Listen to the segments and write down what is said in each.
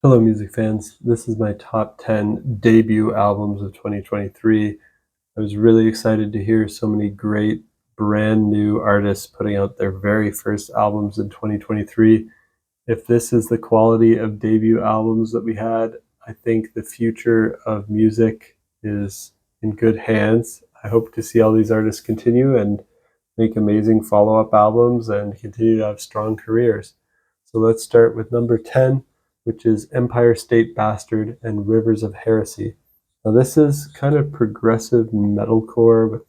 Hello, music fans. This is my top 10 debut albums of 2023. I was really excited to hear so many great brand new artists putting out their very first albums in 2023. If this is the quality of debut albums that we had, I think the future of music is in good hands. I hope to see all these artists continue and make amazing follow-up albums and continue to have strong careers. So let's start with number 10, which is Empire State Bastard and Rivers of Heresy. Now this is kind of progressive metalcore with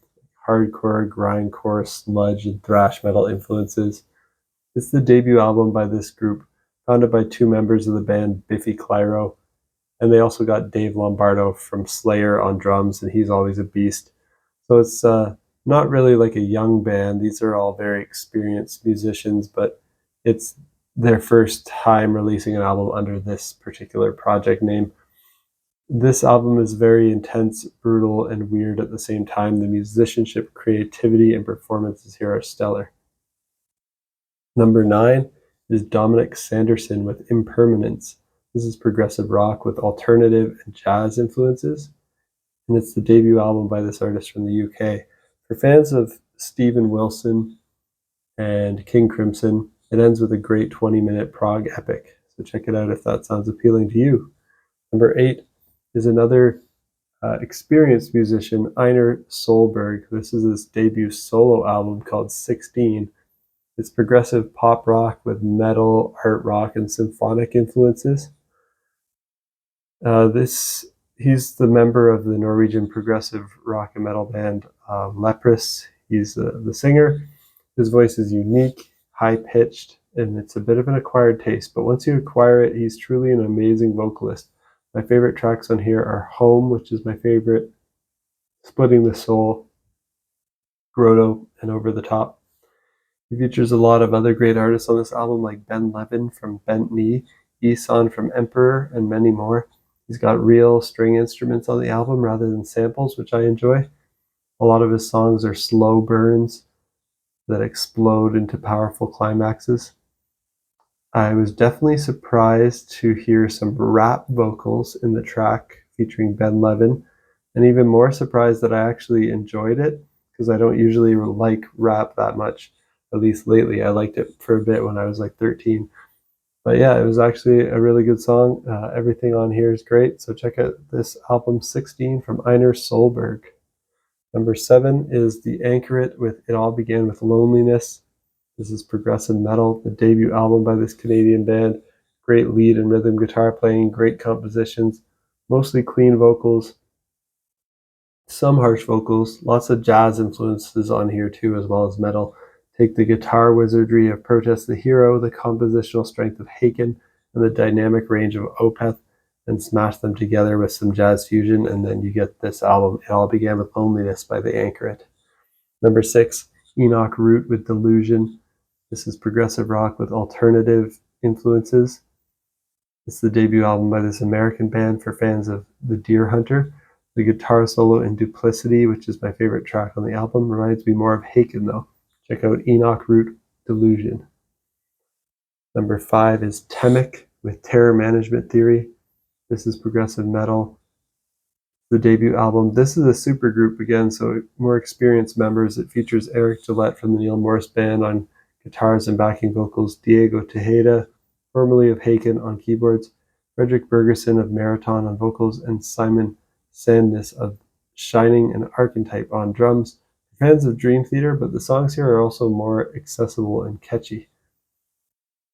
hardcore, grindcore, sludge, and thrash metal influences. It's the debut album by this group, founded by two members of the band, Biffy Clyro, and they also got Dave Lombardo from Slayer on drums, and he's always a beast. So it's not really like a young band. These are all very experienced musicians, but it's their first time releasing an album under this particular project name. This album is very intense, brutal, and weird at the same time. The musicianship, creativity, and performances here are stellar. Number 9 is Dominic Sanderson with Impermanence. This is progressive rock with alternative and jazz influences, and it's the debut album by this artist from the UK. For fans of Steven Wilson and King Crimson, it ends with a great 20-minute prog epic. So check it out if that sounds appealing to you. Number 8 is another experienced musician, Einar Solberg. This is his debut solo album called 16. It's progressive pop rock with metal, art rock, and symphonic influences. He's the member of the Norwegian progressive rock and metal band Leprous. He's the singer. His voice is unique, high-pitched, and it's a bit of an acquired taste. But once you acquire it, he's truly an amazing vocalist. My favorite tracks on here are Home, which is my favorite, Splitting the Soul, Grotto, and Over the Top. He features a lot of other great artists on this album, like Ben Levin from Bent Knee, Isan from Emperor, and many more. He's got real string instruments on the album rather than samples, which I enjoy. A lot of his songs are slow burns that explode into powerful climaxes. I was definitely surprised to hear some rap vocals in the track featuring Ben Levin, and even more surprised that I actually enjoyed it, because I don't usually like rap that much. At least lately. I liked it for a bit when I was like 13. But yeah, it was actually a really good song. Everything on here is great. So check out this album 16 from Einar Solberg. Number 7 is The Anchoret with It All Began With Loneliness. This is progressive metal, the debut album by this Canadian band. Great lead and rhythm guitar playing, great compositions, mostly clean vocals, some harsh vocals, lots of jazz influences on here too, as well as metal. Take the guitar wizardry of Protest the Hero, the compositional strength of Haken, and the dynamic range of Opeth, and smash them together with some jazz fusion, and then you get this album, It All Began With Loneliness by The Anchoret. Number 6, Enoch Root with Delusion. This is progressive rock with alternative influences. It's the debut album by this American band for fans of The Deer Hunter. The guitar solo in Duplicity, which is my favorite track on the album, reminds me more of Haken though. Check out Enoch Root Delusion. Number 5 is Temic with Terror Management Theory. This is progressive metal. The debut album. This is a super group again, so more experienced members. It features Eric Gillette from the Neil Morris Band on guitars and backing vocals, Diego Tejeda, formerly of Haken, on keyboards, Frederick Bergerson of Marathon on vocals, and Simon Sandness of Shining and Archetype on drums. Fans of Dream Theater, but the songs here are also more accessible and catchy.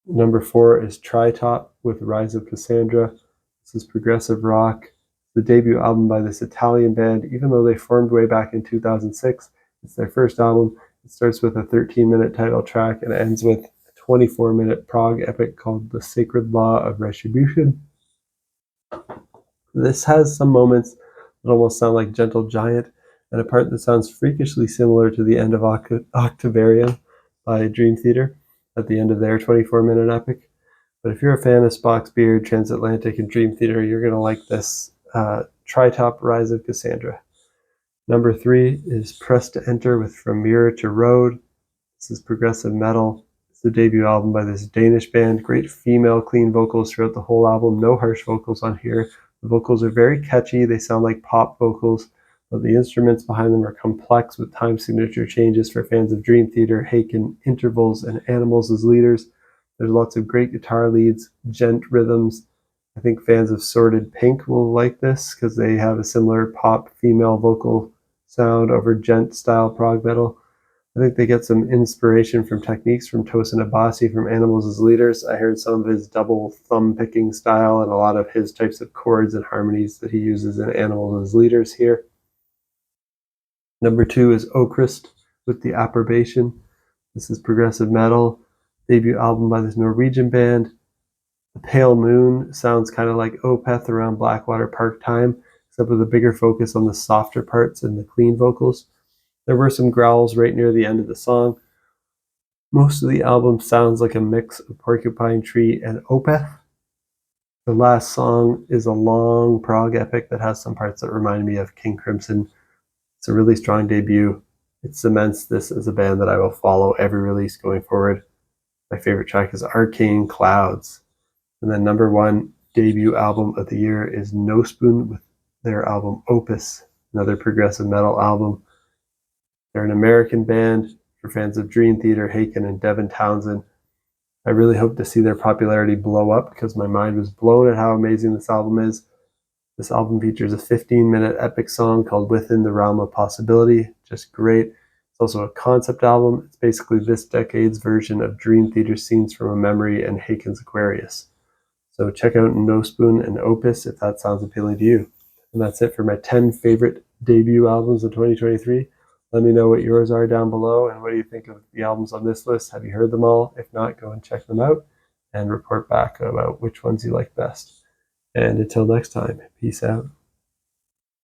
Number 4 is Tri-Top with Rise of Cassandra. This is progressive rock, the debut album by this Italian band. Even though they formed way back in 2006, it's their first album. It starts with a 13-minute title track and ends with a 24-minute prog epic called The Sacred Law of Retribution. This has some moments that almost sound like Gentle Giant, and a part that sounds freakishly similar to the end of Octavarium by Dream Theater at the end of their 24-minute epic. But if you're a fan of Spock's Beard, Transatlantic, and Dream Theater, you're going to like this Tri-Top Rise of Cassandra. Number 3 is Press to Enter with From Mirror to Road. This is progressive metal. It's the debut album by this Danish band. Great female clean vocals throughout the whole album. No harsh vocals on here. The vocals are very catchy. They sound like pop vocals, but the instruments behind them are complex with time signature changes for fans of Dream Theater, Haken, Intervals, and Animals as leaders. There's lots of great guitar leads, djent rhythms. I think fans of Sorted Pink will like this because they have a similar pop female vocal sound over djent style prog metal. I think they get some inspiration from techniques from Tosin Abasi from Animals as Leaders. I heard some of his double thumb picking style and a lot of his types of chords and harmonies that he uses in Animals as Leaders here. Number 2 is Oist with The Approbation. This is progressive metal, debut album by this Norwegian band. The Pale Moon sounds kind of like Opeth around Blackwater Park time, except with a bigger focus on the softer parts and the clean vocals. There were some growls right near the end of the song. Most of the album sounds like a mix of Porcupine Tree and Opeth. The last song is a long prog epic that has some parts that remind me of King Crimson. It's a really strong debut. It cements this as a band that I will follow every release going forward. My favorite track is Arcane Clouds. And then number 1 debut album of the year is No Spoon with their album Opus, another progressive metal album. They're an American band for fans of Dream Theater, Haken, and Devin Townsend. I really hope to see their popularity blow up because my mind was blown at how amazing this album is. This album features a 15-minute epic song called Within the Realm of Possibility. Just great. It's also a concept album. It's basically this decade's version of Dream Theater Scenes from a Memory and Haken's Aquarius. So check out No Spoon and Opus if that sounds appealing to you. And that's it for my 10 favorite debut albums of 2023. Let me know what yours are down below, and what do you think of the albums on this list? Have you heard them all? If not, go and check them out and report back about which ones you like best. And until next time, peace out.